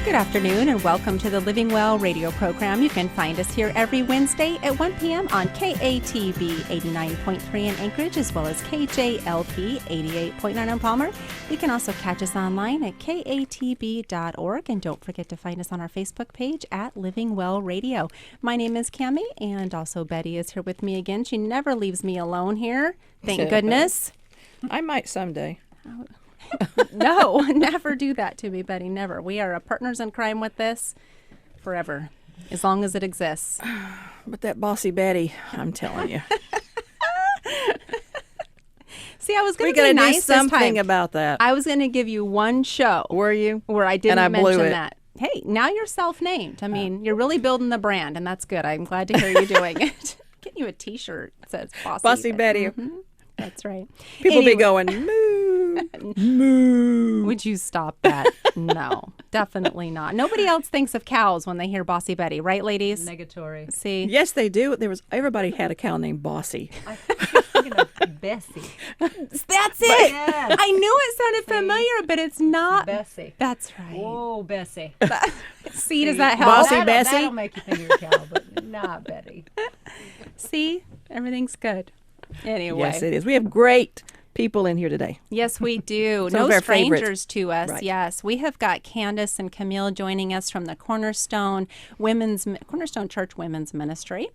Good afternoon and welcome to the Living Well radio program. You can find us here every Wednesday at 1 p.m. on KATB 89.3 in Anchorage as well as KJLP 88.9 in Palmer. You can also catch us online at katb.org, and don't forget to find us on our Facebook page at Living Well Radio. My name is Cami, and also Betty is here with me again. She never leaves me alone here. Thank goodness. I might someday. No, never do that to me, Betty. Never. We are partners in crime with this forever, as long as it exists. But that bossy Betty, I'm telling you. See, I was going to be nice do something this time. about that. I was going to give you one show. Were you? Where I didn't and I mention blew it. that. Hey, now you're self-named. I mean, you're really building the brand, and that's good. I'm glad to hear you doing it. Get you a T-shirt that says Bossy Betty. Mm-hmm. That's right. People be going, moo, moo. Would you stop that? No, definitely not. Nobody else thinks of cows when they hear Bossy Betty, right, ladies? Negatory. See? Yes, they do. Everybody had a cow named Bossy. I think you're thinking of Bessie. That's it. Yes. I knew it sounded familiar, but it's not. Bessie. That's right. Oh, Bessie. See, does that help? Bossy Bessie? That'll make you think you're a cow, but not Betty. See? Everything's good. Anyway. Yes, it is. We have great people in here today. Yes, we do. Some No of our strangers favorites. to us. Right. Yes, we have got Candice and Camiel joining us from the Cornerstone Church Women's Ministry,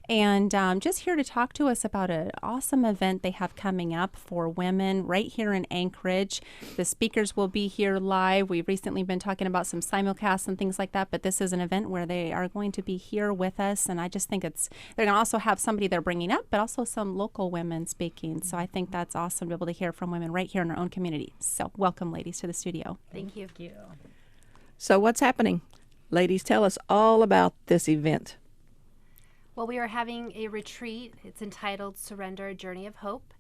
and just here to talk to us about an awesome event they have coming up for women right here in Anchorage. The speakers will be here live. We've recently been talking about some simulcasts and things like that, but this is an event where they are going to be here with us, and I just think they're going to also have somebody they're bringing up, but also some local women speaking. So I think that's awesome to be able to hear from women right here in our own community. So welcome, ladies, to the studio. Thank you. So what's happening? Ladies, tell us all about this event. Well, we are having a retreat. It's entitled Surrender, A Journey of Hope,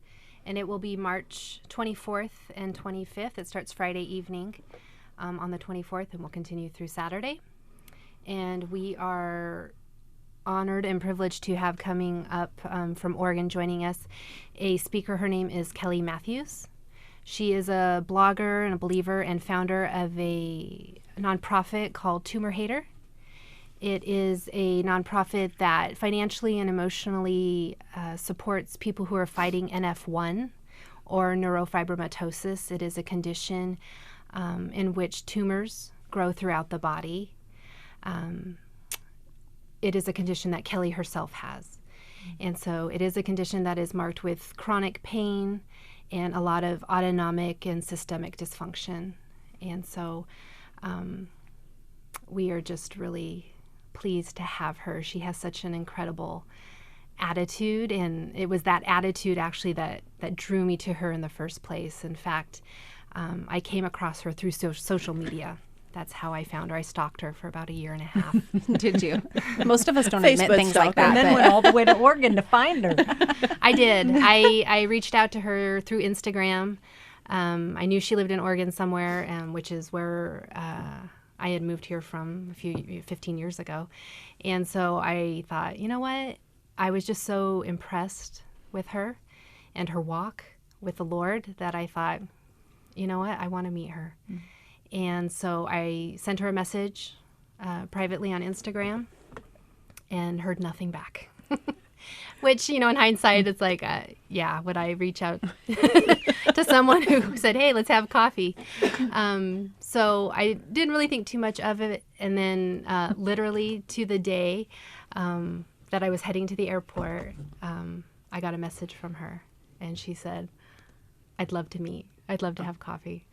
and it will be March 24th and 25th. It starts Friday evening on the 24th and will continue through Saturday. And we are honored and privileged to have coming up from Oregon joining us a speaker. Her name is Kelly Matthews. She is a blogger and a believer and founder of a nonprofit called Tumor Hater. It is a nonprofit that financially and emotionally supports people who are fighting NF1 or neurofibromatosis. It is a condition in which tumors grow throughout the body. It is a condition that Kelly herself has. And so it is a condition that is marked with chronic pain and a lot of autonomic and systemic dysfunction. And so we are just really pleased to have her. She has such an incredible attitude, and it was that attitude actually that drew me to her in the first place. In fact, I came across her through social media. That's how I found her. I stalked her for about a year and a half. Did you? Most of us don't admit Facebook things like stalker. that. And then but- went all the way to Oregon to find her. I did. I reached out to her through Instagram. I knew she lived in Oregon somewhere, which is where I had moved here from 15 years ago. And so I thought, you know what? I was just so impressed with her and her walk with the Lord that I thought, you know what? I want to meet her. Mm. And so I sent her a message privately on Instagram and heard nothing back. Which, in hindsight, it's like, would I reach out to someone who said, hey, let's have coffee? So I didn't really think too much of it. And then literally to the day that I was heading to the airport, I got a message from her. And she said, I'd love to meet. I'd love to have coffee.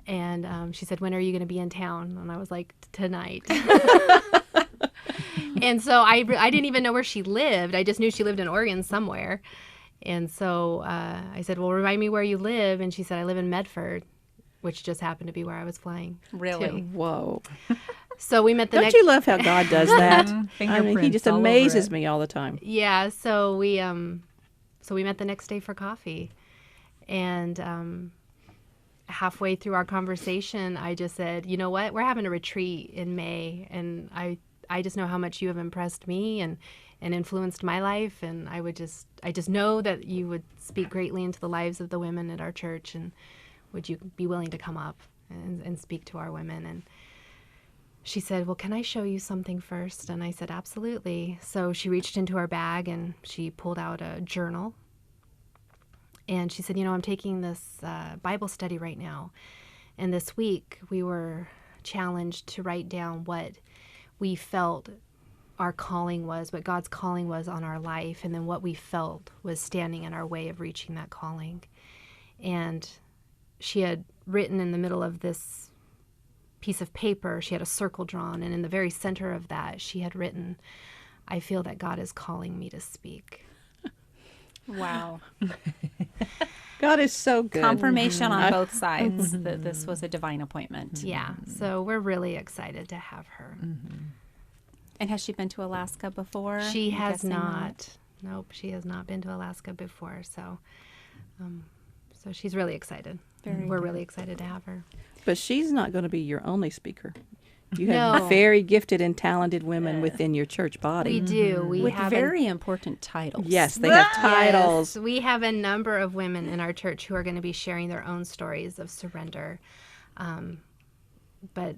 And she said, when are you going to be in town? And I was like, tonight. And so I didn't even know where she lived. I just knew she lived in Oregon somewhere. And so I said, well, remind me where you live. And she said, I live in Medford, which just happened to be where I was flying. Really? to. Whoa. So we met the Don't next... you love how God does that? He Fingerprints just all over amazes it. me all the time. Yeah, so we met the next day for coffee. And halfway through our conversation, I just said, you know what? We're having a retreat in May, and I just know how much you have impressed me and influenced my life, and I just know that you would speak greatly into the lives of the women at our church, and would you be willing to come up and speak to our women? And she said, well, can I show you something first? And I said, absolutely. So she reached into her bag and she pulled out a journal. And she said, I'm taking this Bible study right now. And this week we were challenged to write down what we felt our calling was, what God's calling was on our life, and then what we felt was standing in our way of reaching that calling. And she had written in the middle of this piece of paper, she had a circle drawn, and in the very center of that, she had written, I feel that God is calling me to speak. Wow. God is so good. Confirmation on both sides that this was a divine appointment. Yeah, so we're really excited to have her. And has she been to Alaska before? She I'm has guessing not. Nope, she has not been to Alaska before, so she's really excited. We're really excited to have her. But she's not going to be your only speaker. You have No. very gifted and talented women within your church body. We do. We With have very important titles. Yes, they have titles. Yes, we have a number of women in our church who are going to be sharing their own stories of surrender. But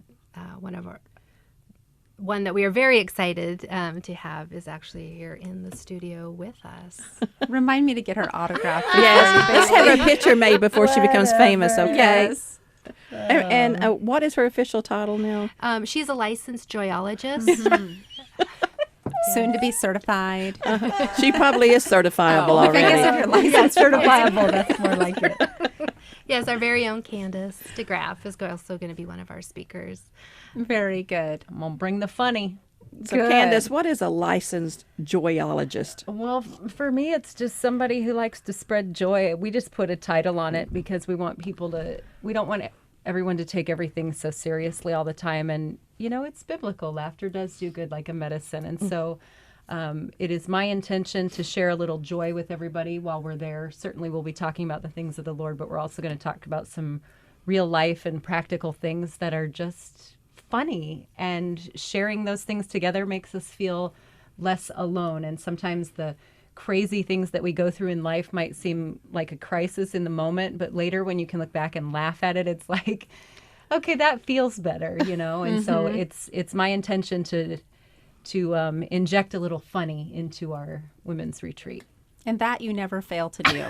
one that we are very excited to have is actually here in the studio with us. Remind me to get her autograph. Yes, let's have her picture made before she becomes famous, okay? Yes. And what is her official title now? She's a licensed joyologist. Soon to be certified. She probably is certifiable I guess if already. you're licensed, Certifiable, that's more like it. Yes, our very own Candice DeGraff is also going to be one of our speakers. Very good. I'm going to bring the funny. So, Good. Candice, what is a licensed joyologist? Well, for me, it's just somebody who likes to spread joy. We just put a title on it because we want we don't want everyone to take everything so seriously all the time. And, it's biblical. Laughter does do good like a medicine. And so it is my intention to share a little joy with everybody while we're there. Certainly we'll be talking about the things of the Lord, but we're also going to talk about some real life and practical things that are just funny, and sharing those things together makes us feel less alone. And sometimes the crazy things that we go through in life might seem like a crisis in the moment, but later when you can look back and laugh at it, it's like, okay, that feels better, And so it's my intention to inject a little funny into our women's retreat. And that you never fail to do.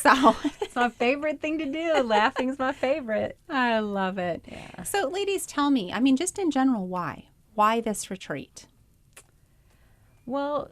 So It's my favorite thing to do. Laughing's my favorite. I love it. Yeah. So ladies, tell me, just in general, why? Why this retreat? Well,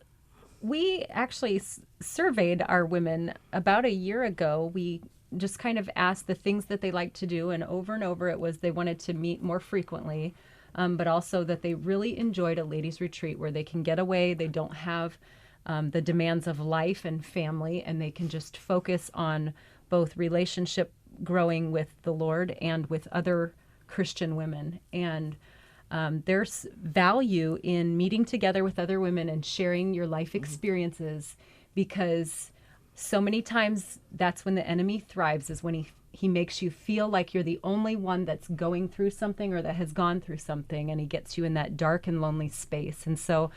we actually surveyed our women about a year ago. We just kind of asked the things that they like to do, and over it was they wanted to meet more frequently, but also that they really enjoyed a ladies' retreat where they can get away. They don't have the demands of life and family, and they can just focus on both relationship growing with the Lord and with other Christian women. And there's value in meeting together with other women and sharing your life experiences, because so many times that's when the enemy thrives, is when he makes you feel like you're the only one that's going through something or that has gone through something, and he gets you in that dark and lonely space. And so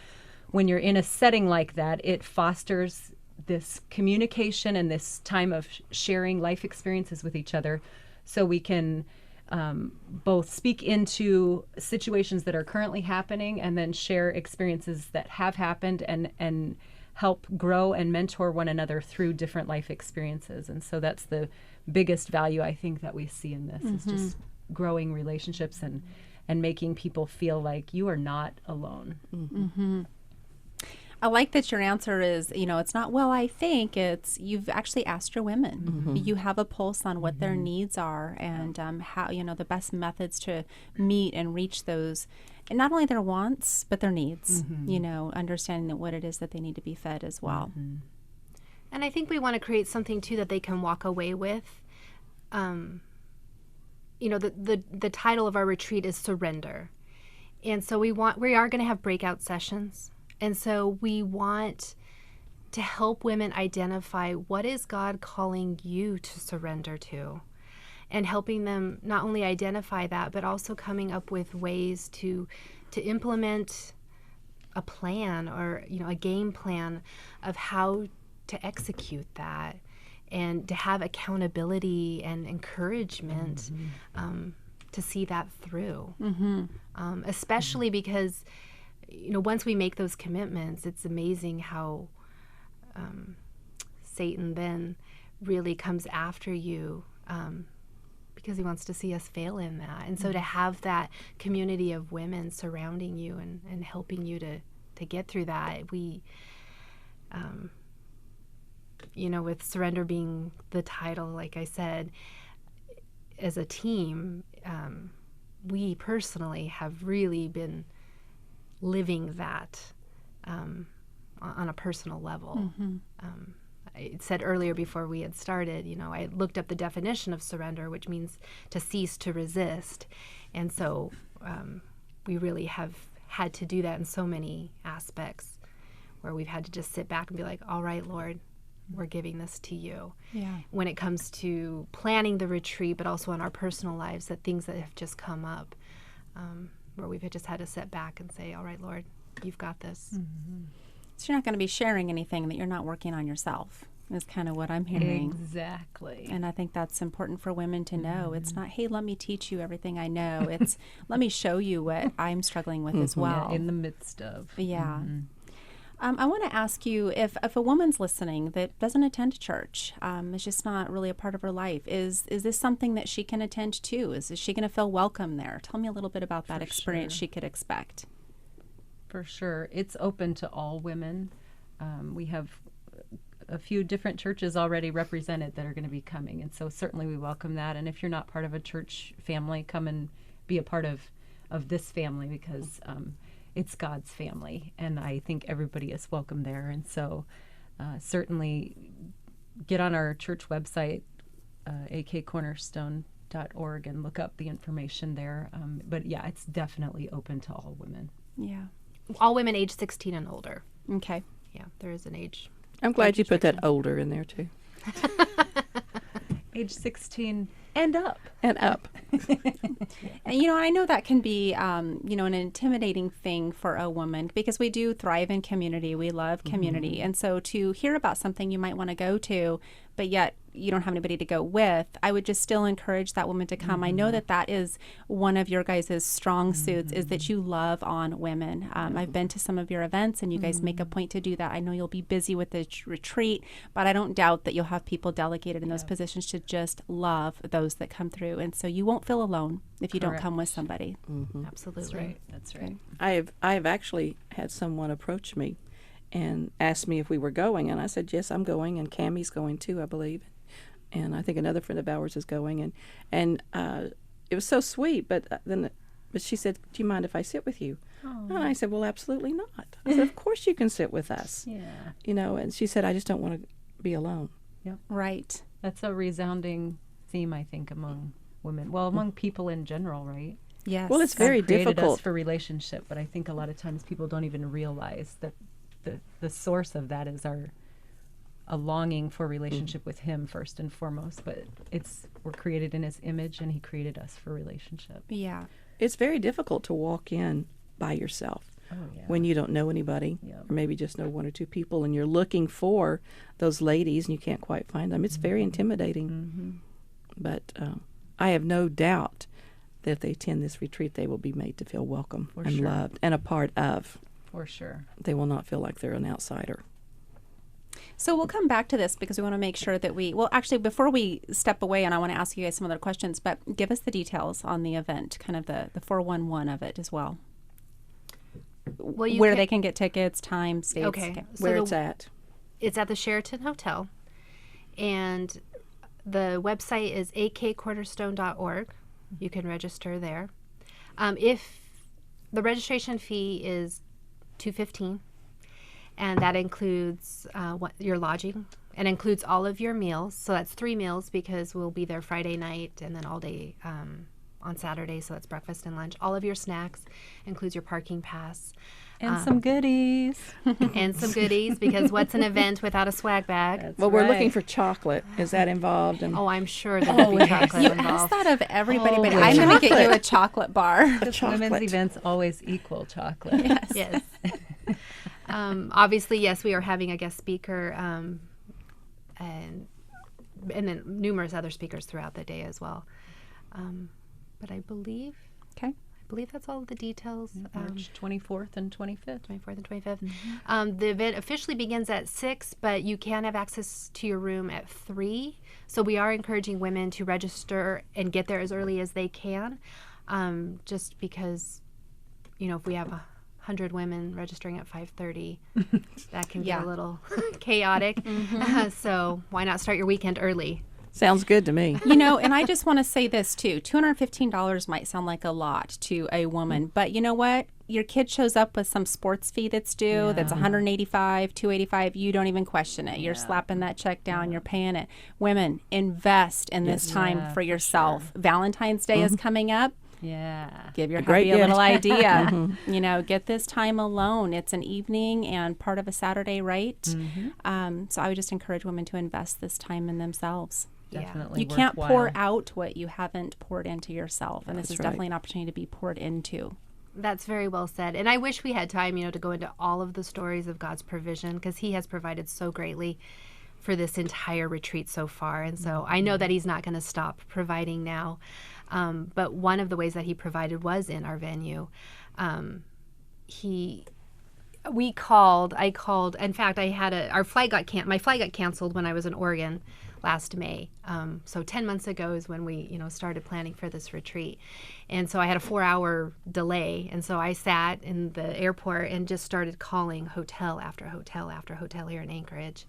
when you're in a setting like that, it fosters this communication and this time of sharing life experiences with each other, so we can both speak into situations that are currently happening and then share experiences that have happened, and help grow and mentor one another through different life experiences. And so that's the biggest value I think that we see in this, is just growing relationships and making people feel like you are not alone. Mm-hmm. I like that your answer is, it's not, well, I think, it's you've actually asked your women. Mm-hmm. You have a pulse on what their needs are, and how, the best methods to meet and reach those, and not only their wants, but their needs, understanding that what it is that they need to be fed as well. Mm-hmm. And I think we want to create something too that they can walk away with. The title of our retreat is Surrender. And so we are going to have breakout sessions. And so we want to help women identify, what is God calling you to surrender to, and helping them not only identify that, but also coming up with ways to implement a plan, or a game plan of how to execute that, and to have accountability and encouragement to see that through. Especially because, once we make those commitments, it's amazing how Satan then really comes after you, because he wants to see us fail in that. And so to have that community of women surrounding you and helping you to get through that, we, with Surrender being the title, like I said, as a team, we personally have really been living that on a personal level. I said earlier before we had started, I looked up the definition of surrender, which means to cease to resist. And so we really have had to do that in so many aspects, where we've had to just sit back and be like, all right, Lord, we're giving this to you. Yeah. When it comes to planning the retreat, but also in our personal lives, that things that have just come up, where we've just had to sit back and say, all right, Lord, you've got this. So you're not going to be sharing anything that you're not working on yourself, is kind of what I'm hearing. Exactly. And I think that's important for women to know. It's not, hey, let me teach you everything I know. It's, let me show you what I'm struggling with as well. Yeah, in the midst of. Yeah. I want to ask you, if a woman's listening that doesn't attend church, is just not really a part of her life, is this something that she can attend to? Is she going to feel welcome there? Tell me a little bit about that experience she could expect. For sure. It's open to all women. We have a few different churches already represented that are going to be coming, and so certainly we welcome that. And if you're not part of a church family, come and be a part of this family, because it's God's family, and I think everybody is welcome there. And so certainly get on our church website, akcornerstone.org, and look up the information there. But yeah, it's definitely open to all women. Yeah. All women age 16 and older. Okay. Yeah, there is an age. I'm glad you put that older in there too. Age 16 and up. And up. And, I know that can be, an intimidating thing for a woman, because we do thrive in community. We love community. And so to hear about something you might want to go to, but yet you don't have anybody to go with, I would just still encourage that woman to come. I know that is one of your guys' strong suits, is that you love on women. I've been to some of your events, and you guys make a point to do that. I know you'll be busy with the retreat, but I don't doubt that you'll have people delegated in those positions to just love those that come through. And so you won't feel alone if you don't come with somebody. Absolutely. That's right. I have actually had someone approach me and asked me if we were going, and I said, yes, I'm going, and Cammie's going too, I believe. And I think another friend of ours is going, and it was so sweet. But she said, "Do you mind if I sit with you?" And I said, "Well, absolutely not." I said, "Of course you can sit with us." Yeah. And she said, "I just don't want to be alone." Yep. Right. That's a resounding theme, I think, among women. Well, among people in general, right? Yes. Well, it's God very created difficult us for relationship, but I think a lot of times people don't even realize that the source of that is a longing for relationship with Him first and foremost. But we're created in His image, and He created us for relationship. Yeah. It's very difficult to walk in by yourself when you don't know anybody, or maybe just know one or two people, and you're looking for those ladies and you can't quite find them. It's very intimidating. But I have no doubt that if they attend this retreat, they will be made to feel welcome and loved and a part of. For sure. They will not feel like they're an outsider. So we'll come back to this, because we want to make sure that actually, before we step away, and I want to ask you guys some other questions, but give us the details on the event, kind of the 411 of it as well. Well, where they can get tickets, time, dates. Okay. So Where it's at. It's at the Sheraton Hotel, and the website is akcornerstone.org. You can register there. If the registration fee is $215, and that includes your lodging, and includes all of your meals. So that's 3 meals, because we'll be there Friday night and then all day on Saturday. So that's breakfast and lunch. All of your snacks, includes your parking pass. And some goodies. And some goodies, because what's an event without a swag bag? We're looking for chocolate. Is that involved? Oh, I'm sure there will be chocolate You involved. ask that of everybody, but Always. I'm going to get you a chocolate bar. Women's events always equal chocolate. Yes. Obviously, yes, we are having a guest speaker, and then numerous other speakers throughout the day as well. but I believe Okay. that's all of the details. March 24th and 25th. 24th and 25th. The event officially begins at 6, but you can have access to your room at 3. So we are encouraging women to register and get there as early as they can, just because, if we have 100 women registering at 5:30, that can get a little chaotic. So why not start your weekend early? Sounds good to me. And I just want to say this too. $215 might sound like a lot to a woman, but you know what? Your kid shows up with some sports fee that's due, that's $185, $285. You don't even question it. You're slapping that check down. You're paying it. Women, invest in this time for yourself. Valentine's Day is coming up. Yeah. Give your great hubby a gift. little idea. Get this time alone. It's an evening and part of a Saturday, right? So I would just encourage women to invest this time in themselves. Definitely You can't pour worthwhile. out what you haven't poured into yourself, and this is definitely an opportunity to be poured into. That's very well said. And I wish we had time, to go into all of the stories of God's provision, because he has provided so greatly for this entire retreat so far. And so I know that he's not going to stop providing now. But one of the ways that he provided was in our venue. I called, in fact, my flight got canceled when I was in Oregon last May. So 10 months ago is when we, started planning for this retreat. And so I had a 4-hour delay. And so I sat in the airport and just started calling hotel after hotel after hotel here in Anchorage.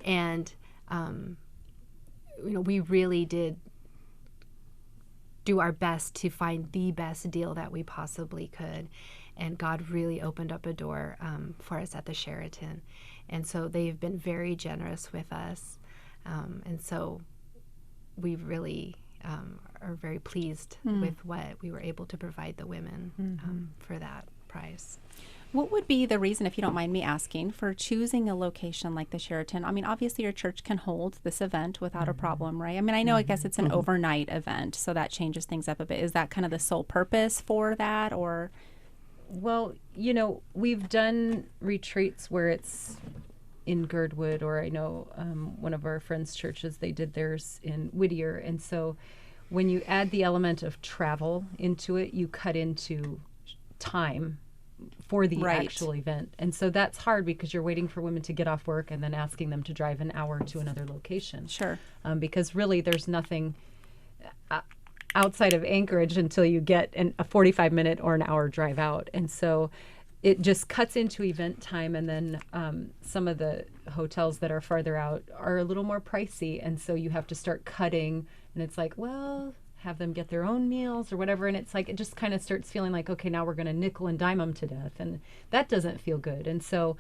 And, we really did do our best to find the best deal that we possibly could. And God really opened up a door for us at the Sheraton. And so they've been very generous with us. And so we really are very pleased with what we were able to provide the women for that price. What would be the reason, if you don't mind me asking, for choosing a location like the Sheraton? I mean, obviously your church can hold this event without a problem, right? I mean, I know, I guess it's an overnight event, so that changes things up a bit. Is that kind of the sole purpose for that, or? Well, we've done retreats where it's in Girdwood, or I know one of our friends' churches, they did theirs in Whittier. And so when you add the element of travel into it, you cut into time for the actual event. And so that's hard because you're waiting for women to get off work and then asking them to drive an hour to another location. Sure. Because really there's nothing outside of Anchorage until you get a 45-minute or an hour drive out. And so it just cuts into event time, and then some of the hotels that are farther out are a little more pricey, and so you have to start cutting, and it's like, well, have them get their own meals or whatever, and it's like it just kind of starts feeling like, okay, now we're going to nickel and dime them to death, and that doesn't feel good. And so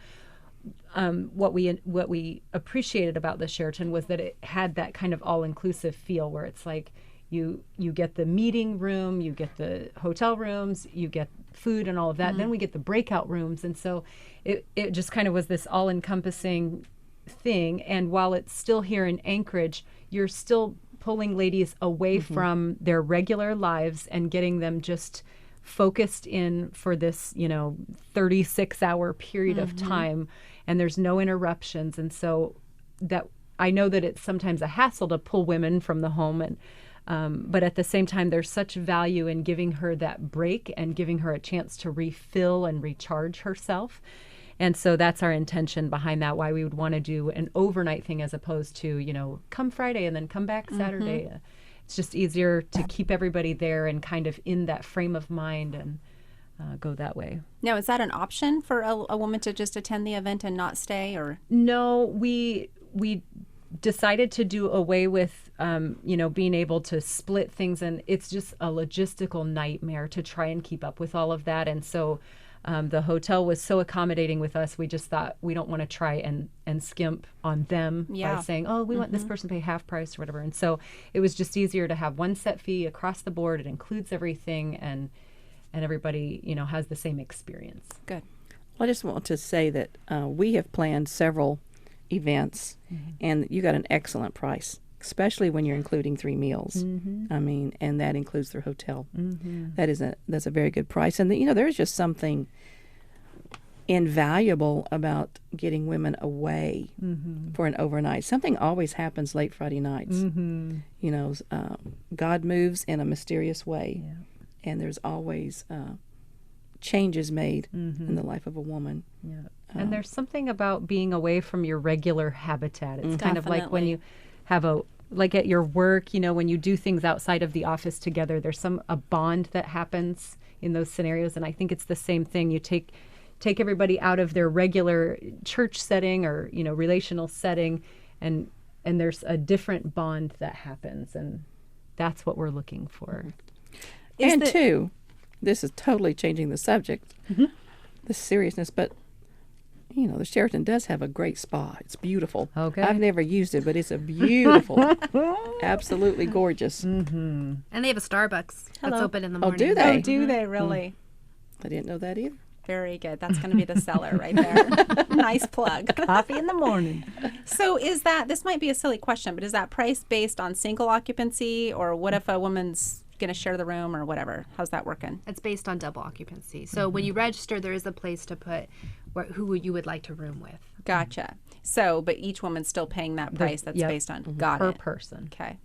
what we appreciated about the Sheraton was that it had that kind of all-inclusive feel where it's like you get the meeting room, you get the hotel rooms, you get food and all of that. Then we get the breakout rooms. And so it just kind of was this all-encompassing thing. And while it's still here in Anchorage, you're still pulling ladies away from their regular lives and getting them just focused in for this, 36-hour period of time. And there's no interruptions. And so that I know that it's sometimes a hassle to pull women from the home, and but at the same time, there's such value in giving her that break and giving her a chance to refill and recharge herself. And so that's our intention behind that, why we would want to do an overnight thing as opposed to, come Friday and then come back Saturday. It's just easier to keep everybody there and kind of in that frame of mind and go that way. Now, is that an option for a woman to just attend the event and not stay, or? No, we decided to do away with, being able to split things, and it's just a logistical nightmare to try and keep up with all of that. And so the hotel was so accommodating with us, we just thought we don't want to try and skimp on them by saying, oh, we want this person to pay half price or whatever. And so it was just easier to have one set fee across the board. It includes everything, and everybody, has the same experience. Good. Well, I just want to say that we have planned several events, and you got an excellent price, especially when you're including 3 meals. I mean, and that includes their hotel. That's a very good price. And there's just something invaluable about getting women away for an overnight. Something always happens late Friday nights. You know, God moves in a mysterious way, and there's always changes made in the life of a woman. And there's something about being away from your regular habitat. It's kind of like when you have like at your work, you know, when you do things outside of the office together, there's a bond that happens in those scenarios. And I think it's the same thing. You take everybody out of their regular church setting or, you know, relational setting, and there's a different bond that happens. And that's what we're looking for. And two, this is totally changing the subject, the seriousness, but you know, the Sheraton does have a great spa. It's beautiful. Okay. I've never used it, but it's a beautiful, absolutely gorgeous. And they have a Starbucks that's open in the Oh, morning. do they? Oh, do they really? I didn't know that either. Very good. That's going to be the seller right there. Nice plug. Coffee in the morning. So this might be a silly question, but is that price based on single occupancy, or what if a woman's going to share the room or whatever? How's that working? It's based on double occupancy. So when you register, there is a place to put who you would like to room with. Gotcha. So, but each woman's still paying that price that's based on. Got per it. person. Okay.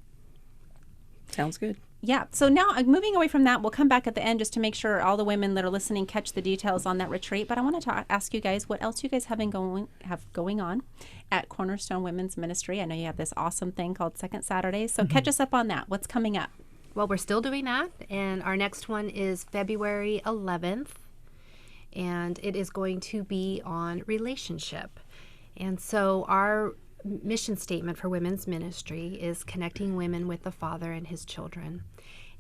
Sounds good. Yeah. So now, moving away from that, we'll come back at the end just to make sure all the women that are listening catch the details on that retreat. But I want to ask you guys what else you guys have going on at Cornerstone Women's Ministry. I know you have this awesome thing called Second Saturdays. So catch us up on that. What's coming up? Well, we're still doing that, and our next one is February 11th, and it is going to be on relationship. And so our mission statement for women's ministry is connecting women with the Father and his children.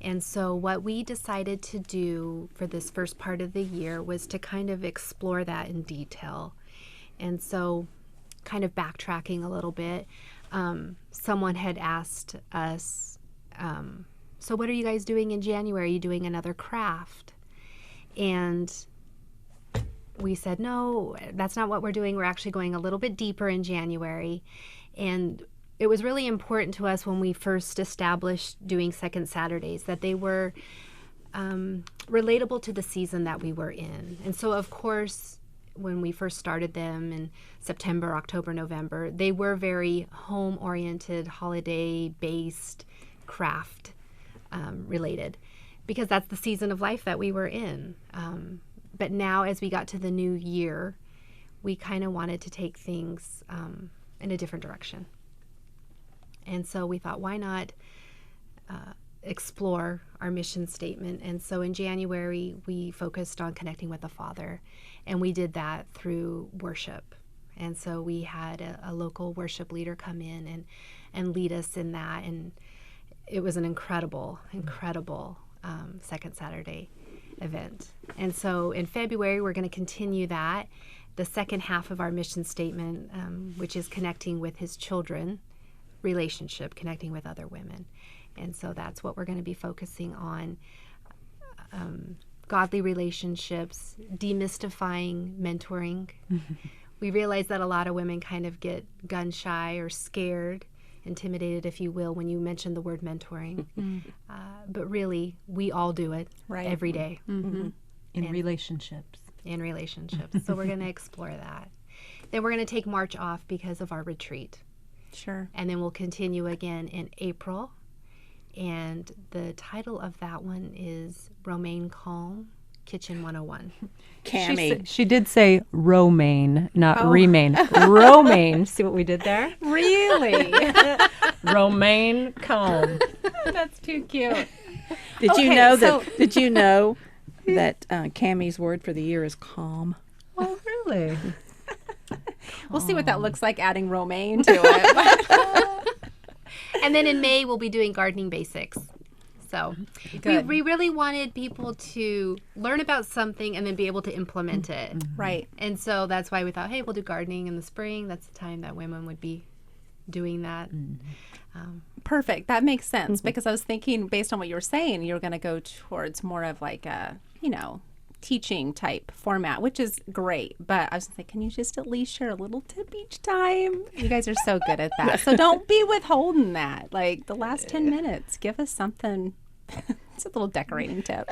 And so what we decided to do for this first part of the year was to kind of explore that in detail. And so kind of backtracking a little bit, someone had asked us, so what are you guys doing in January? Are you doing another craft? And we said, no, that's not what we're doing. We're actually going a little bit deeper in January. And it was really important to us when we first established doing Second Saturdays that they were relatable to the season that we were in. And so, of course, when we first started them in September, October, November, they were very home-oriented, holiday-based, craft related, because that's the season of life that we were in. But now, as we got to the new year, we kind of wanted to take things in a different direction. And so we thought, why not explore our mission statement? And so in January, we focused on connecting with the Father, and we did that through worship. And so we had a local worship leader come in and lead us in that, and it was an incredible Second Saturday event. And so in February, we're going to continue that, the second half of our mission statement, which is connecting with his children, relationship, connecting with other women. And so that's what we're going to be focusing on, godly relationships, demystifying mentoring. We realize that a lot of women kind of get gun shy or scared, intimidated, if you will, when you mention the word mentoring. But really, we all do it every day. In relationships. In relationships. So we're going to explore that. Then we're going to take March off because of our retreat. Sure. And then we'll continue again in April. And the title of that one is Romaine Calm, Kitchen 101. Cami. She did say romaine, not remain. Romaine. See what we did there? Really? Romaine calm. That's too cute. Did you Okay, know so- that? Did you know that Cami's word for the year is calm? Oh, really? We'll see what that looks like adding romaine to it. And then in May, we'll be doing gardening basics. So Good. we really wanted people to learn about something and then be able to implement it. Right. And so that's why we thought, hey, we'll do gardening in the spring. That's the time that women would be doing that. Perfect. That makes sense because I was thinking, based on what you were saying, you were going to go towards more of like a, teaching type format, which is great. But I was like, can you just at least share a little tip each time? You guys are so good at that. So don't be withholding that. Like the last 10 minutes, give us something. It's a little decorating tip.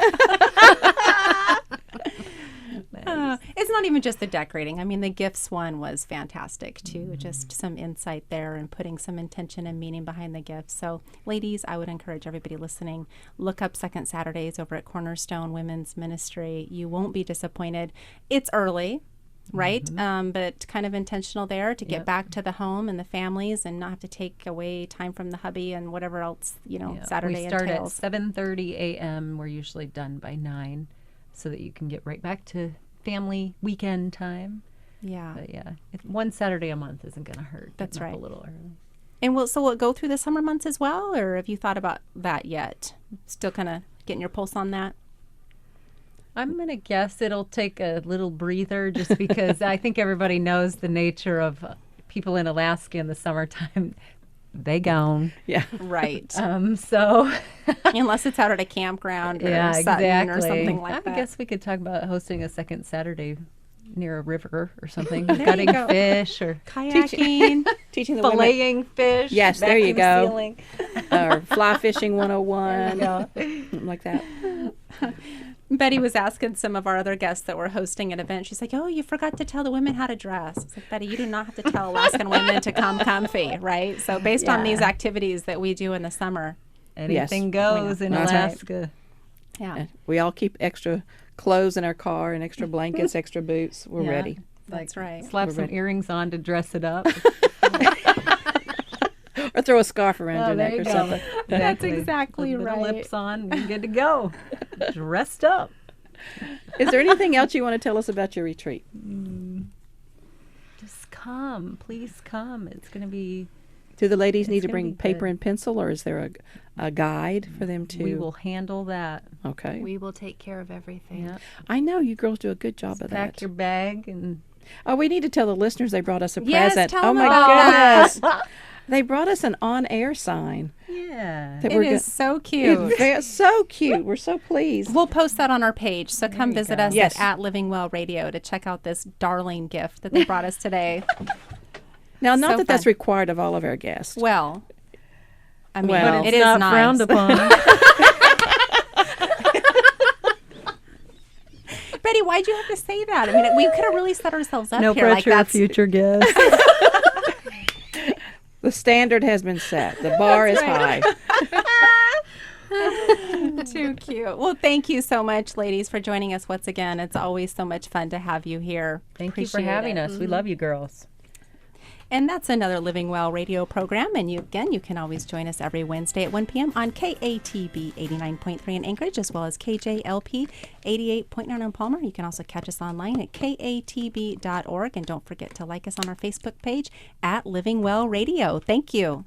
It's not even just the decorating. I mean, the gifts one was fantastic too. Just some insight there and putting some intention and meaning behind the gifts. So, ladies, I would encourage everybody listening, look up Second Saturdays over at Cornerstone Women's Ministry. You won't be disappointed. It's early, right? But kind of intentional there to get back to the home and the families and not have to take away time from the hubby and whatever else, Saturday we start entails. at 7:30 a.m. We're usually done by 9 so that you can get right back to family weekend time. Yeah. But one Saturday a month isn't going to hurt. That's Getting up right. A little early. And will it go through the summer months as well, or have you thought about that yet? Still kind of getting your pulse on that? I'm going to guess it'll take a little breather just because I think everybody knows the nature of people in Alaska in the summertime. They gone. Yeah. Right. So Unless it's out at a campground or Sutton exactly. or something like that. I guess we could talk about hosting a second Saturday near a river or something, There you gutting go. fish or Kayaking. Teaching the women, filleting fish. Yes, there you vacuum go. sealing. or fly fishing 101, something like that. Betty was asking some of our other guests that were hosting an event. She's like, "Oh, you forgot to tell the women how to dress." I was like, "Betty, you do not have to tell Alaskan women to come comfy, right?" So based on these activities that we do in the summer. Anything goes in That's right. Alaska. Yeah. We all keep extra clothes in our car and extra blankets, extra boots. We're Yeah. ready. That's right. Slap We're some ready. earrings on to dress it up. Or throw a scarf around your there neck you or go. something. That's exactly Put little right. lips on, and good to go. Dressed up. Is there anything else you want to tell us about your retreat? Just come. Please come. It's going to be, Do the ladies need It's to gonna bring be paper good. and pencil, or is there a guide for them to? we will handle that. Okay. We will take care of everything. Yeah. I know you girls do a good job of Pack that. your bag and Oh, we need to tell the listeners they brought us a Yes, present. tell Oh them my about goodness. They brought us an on-air sign. yeah. That It we're is so cute. It's so cute. We're so pleased. We'll post that on our page. So come you visit go. us Yes. at Living Well Radio to check out this darling gift that they brought us today. Now, not so that that's fun. required of all of our guests. Well, I mean, Well, it It's is not nice. frowned upon. Betty, why'd you have to say that? I mean, we could have really set ourselves up No here. Like pressure, that's future guests. The standard has been set. The bar is high. too cute. Well, thank you so much, ladies, for joining us once again. It's always so much fun to have you here. Thank you for Appreciate having it. us. We love you girls. And that's another Living Well radio program. And you can always join us every Wednesday at 1 p.m. on KATB 89.3 in Anchorage, as well as KJLP 88.9 in Palmer. You can also catch us online at katb.org. And don't forget to like us on our Facebook page at Living Well Radio. Thank you.